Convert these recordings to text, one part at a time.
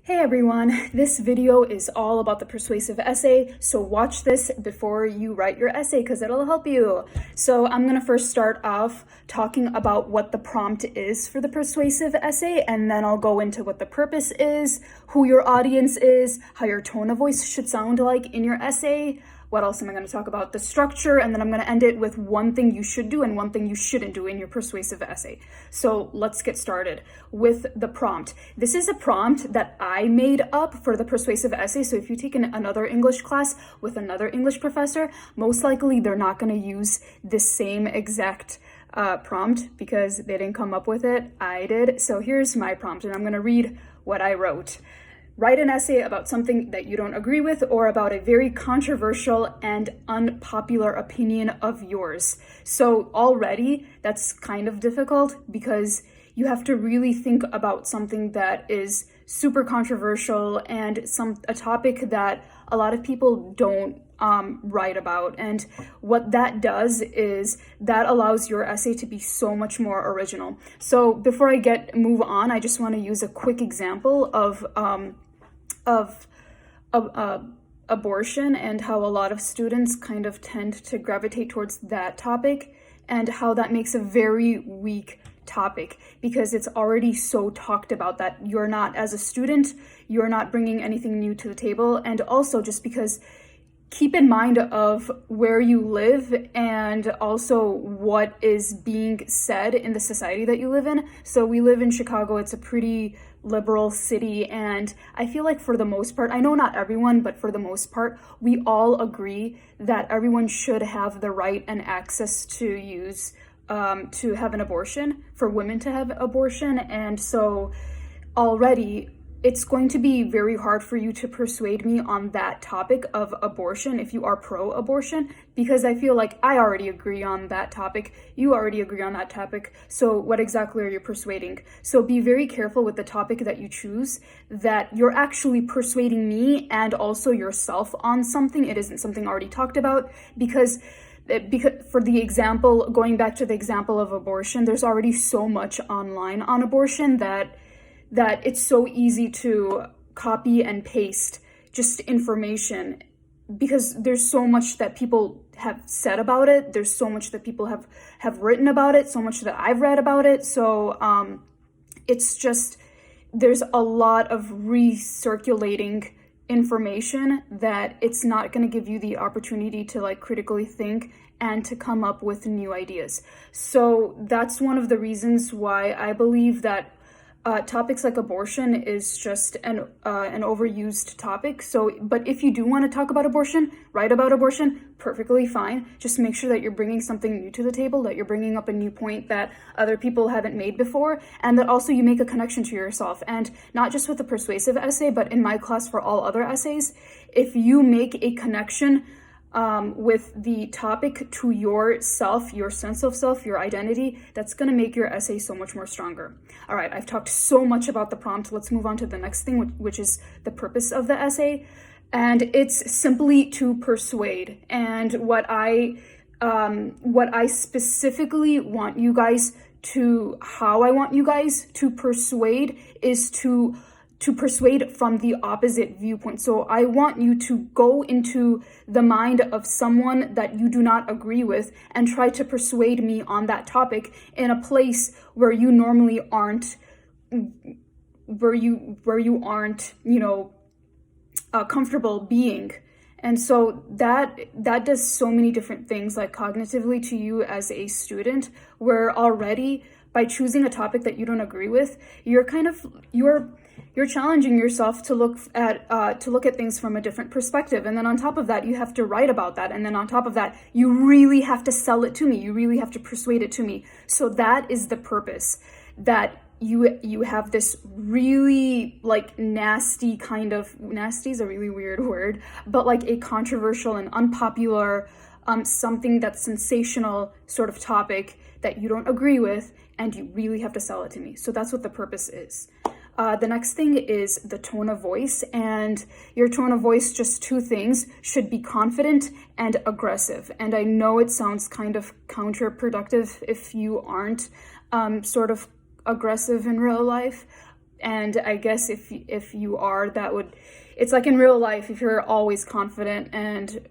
Hey everyone, this video is all about the persuasive essay, so watch this before you write your essay because it'll help you. So I'm going to first start off talking about what the prompt is for the persuasive essay, and then I'll go into what the purpose is, who your audience is, how your tone of voice should sound like in your essay. What else am I going to talk about? The structure, and then I'm going to end it with one thing you should do and one thing you shouldn't do in your persuasive essay. So let's get started with the prompt. This is a prompt that I made up for the persuasive essay. So if you take another English class with another English professor, most likely they're not going to use the same exact prompt because they didn't come up with it. I did. So here's my prompt, and I'm going to read what I wrote. Write an essay about something that you don't agree with or about a very controversial and unpopular opinion of yours. So already that's kind of difficult because you have to really think about something that is super controversial and a topic that a lot of people don't write about. And what that does is that allows your essay to be so much more original. So before I move on, I just want to use a quick example of abortion and how a lot of students kind of tend to gravitate towards that topic, and how that makes a very weak topic because it's already so talked about that you're not, as a student, you're not bringing anything new to the table. And also just because keep in mind of where you live and also what is being said in the society that you live in. So we live in Chicago. It's a pretty liberal city, and I feel like for the most part, I know not everyone, but for the most part, we all agree that everyone should have the right and access to have an abortion, for women to have abortion. And so already it's going to be very hard for you to persuade me on that topic of abortion if you are pro-abortion, because I feel like I already agree on that topic. You already agree on that topic. So what exactly are you persuading? So be very careful with the topic that you choose, that you're actually persuading me and also yourself on something. It isn't something already talked about, because for the example, going back to the example of abortion, there's already so much online on abortion that it's so easy to copy and paste just information, because there's so much that people have said about it. There's so much that people have written about it, so much that I've read about it. So it's just, there's a lot of recirculating information that it's not going to give you the opportunity to critically think and to come up with new ideas. So that's one of the reasons why I believe that topics like abortion is just an overused topic. So, but if you do want to talk about abortion, write about abortion, perfectly fine. Just make sure that you're bringing something new to the table, that you're bringing up a new point that other people haven't made before, and that also you make a connection to yourself. And not just with the persuasive essay, but in my class for all other essays, if you make a connection with the topic to yourself, your sense of self, your identity, that's going to make your essay so much more stronger. All right, I've talked so much about the prompt. Let's move on to the next thing, which is the purpose of the essay. And it's simply to persuade. And what I specifically want you guys to, how I want you guys to persuade is to persuade from the opposite viewpoint. So I want you to go into the mind of someone that you do not agree with and try to persuade me on that topic in a place where you normally aren't, comfortable being. And so that does so many different things, like cognitively to you as a student, where already by choosing a topic that you don't agree with, you're challenging yourself to look at things from a different perspective. And then on top of that, you have to write about that. And then on top of that, you really have to sell it to me. You really have to persuade it to me. So that is the purpose, that you have this really nasty is a really weird word, but a controversial and unpopular, something that's sensational sort of topic that you don't agree with, and you really have to sell it to me. So that's what the purpose is. The next thing is the tone of voice, and your tone of voice, just two things, should be confident and aggressive. And I know it sounds kind of counterproductive if you aren't sort of aggressive in real life, And I guess if you are, it's like in real life, if you're always confident and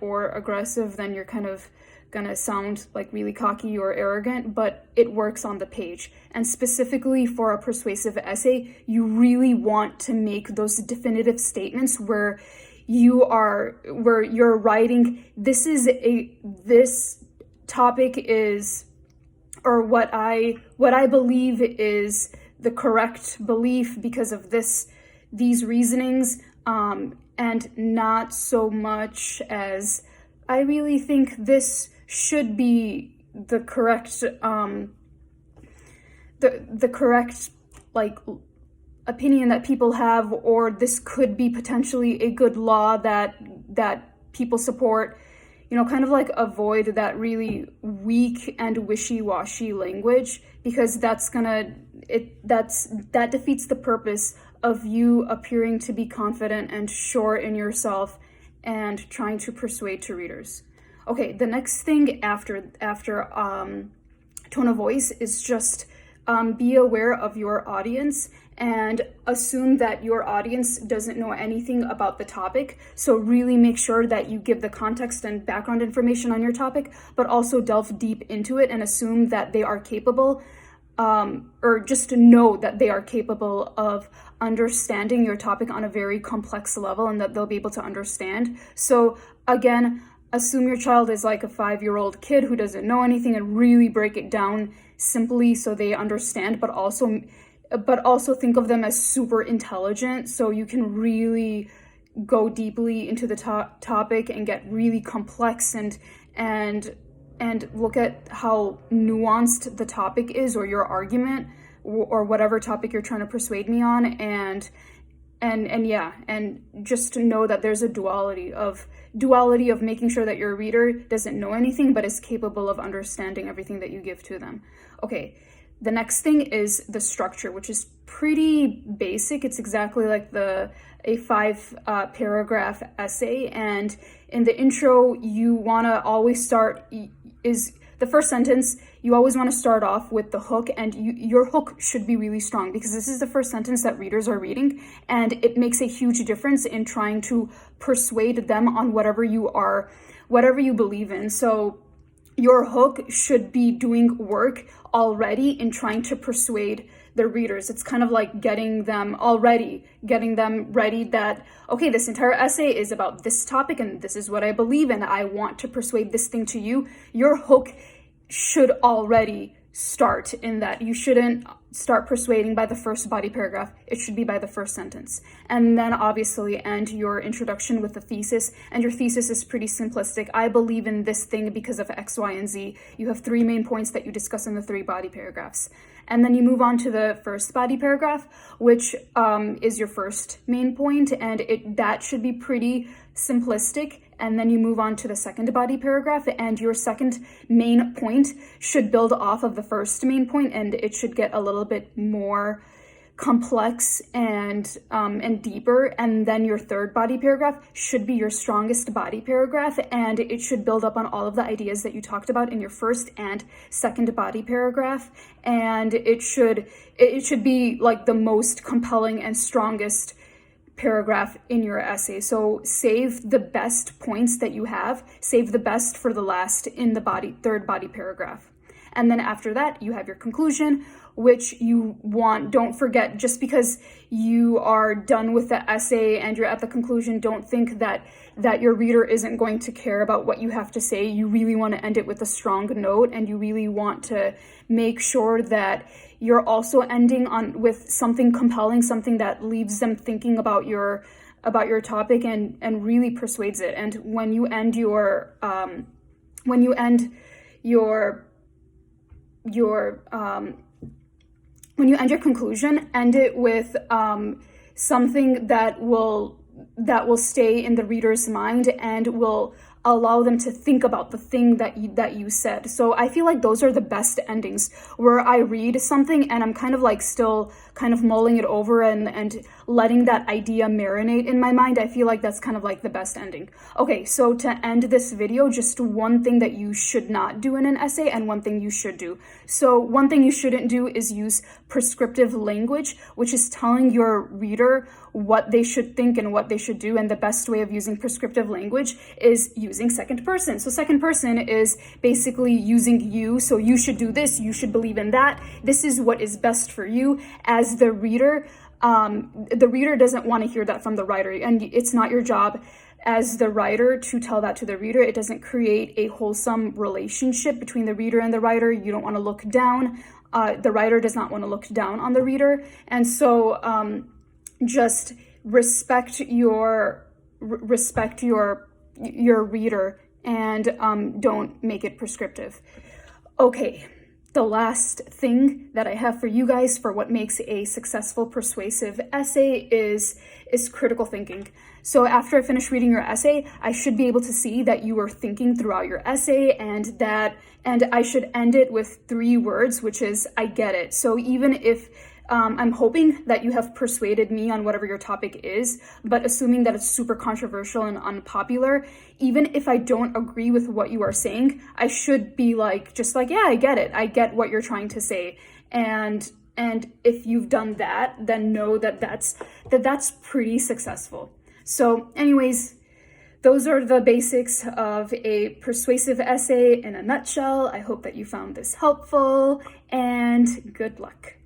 or aggressive, then you're kind of gonna sound like really cocky or arrogant, but it works on the page. And specifically for a persuasive essay, you really want to make those definitive statements where you're writing, this topic is, or what I believe is the correct belief because of these reasonings, and not so much as I really think this should be the correct the correct like opinion that people have, or this could be potentially a good law that people support. Kind of like avoid that really weak and wishy-washy language, because that defeats the purpose of you appearing to be confident and sure in yourself and trying to persuade to readers. Okay, the next thing after tone of voice is just be aware of your audience and assume that your audience doesn't know anything about the topic. So really make sure that you give the context and background information on your topic, but also delve deep into it and assume that they are capable, or just to know that they are capable of understanding your topic on a very complex level and that they'll be able to understand. So again, assume your child is like a 5-year-old kid who doesn't know anything, and really break it down simply so they understand, but also think of them as super intelligent, so you can really go deeply into the topic and get really complex and look at how nuanced the topic is, or your argument, or whatever topic you're trying to persuade me on, and just to know that there's a duality of making sure that your reader doesn't know anything but is capable of understanding everything that you give to them. Okay, the next thing is the structure, which is pretty basic. It's exactly like a 5-paragraph essay, and in the intro you want to always start the first sentence. You always want to start off with the hook, and your hook should be really strong, because this is the first sentence that readers are reading, and it makes a huge difference in trying to persuade them on whatever you believe in. So your hook should be doing work already in trying to persuade the readers. It's kind of like getting them ready that, okay, this entire essay is about this topic and this is what I believe and I want to persuade this thing to you. Your hook should already start in that. You shouldn't start persuading by the first body paragraph. It should be by the first sentence. And then obviously end your introduction with a thesis. And your thesis is pretty simplistic. I believe in this thing because of X, Y, and Z. You have 3 main points that you discuss in the 3 body paragraphs. And then you move on to the first body paragraph, which is your first main point, and that should be pretty simplistic. And then you move on to the second body paragraph, and your second main point should build off of the first main point, and it should get a little bit more complex and deeper. And then your third body paragraph should be your strongest body paragraph, and it should build up on all of the ideas that you talked about in your first and second body paragraph. And it should be like the most compelling and strongest paragraph in your essay. So save the best points that you have, save the best for the last in the third body paragraph. And then after that, you have your conclusion, which don't forget, just because you are done with the essay and you're at the conclusion, don't think that your reader isn't going to care about what you have to say. You really want to end it with a strong note, and you really want to make sure that you're also ending with something compelling, something that leaves them thinking about your topic and really persuades it. And when you end your conclusion, end it with something that will stay in the reader's mind and will allow them to think about the thing that you said. So I feel like those are the best endings, where I read something and I'm kind of like still kind of mulling it over and letting that idea marinate in my mind. I feel like that's kind of like the best ending. Okay, so to end this video, just one thing that you should not do in an essay and one thing you should do. So one thing you shouldn't do is use prescriptive language, which is telling your reader what they should think and what they should do. And the best way of using prescriptive language is using second person. So second person is basically using you. So you should do this, you should believe in that. This is what is best for you. As the reader doesn't want to hear that from the writer, and it's not your job as the writer to tell that to the reader. It doesn't create a wholesome relationship between the reader and the writer. You don't want to look down. The writer does not want to look down on the reader. And so just respect your reader, and don't make it prescriptive. Okay, the last thing that I have for you guys for what makes a successful persuasive essay is critical thinking. So after I finish reading your essay, I should be able to see that you were thinking throughout your essay, and I should end it with 3 words, which is, I get it. So even if I'm hoping that you have persuaded me on whatever your topic is, but assuming that it's super controversial and unpopular, even if I don't agree with what you are saying, I should be just like, yeah, I get it. I get what you're trying to say. And if you've done that, then know that that's pretty successful. So anyways, those are the basics of a persuasive essay in a nutshell. I hope that you found this helpful, and good luck.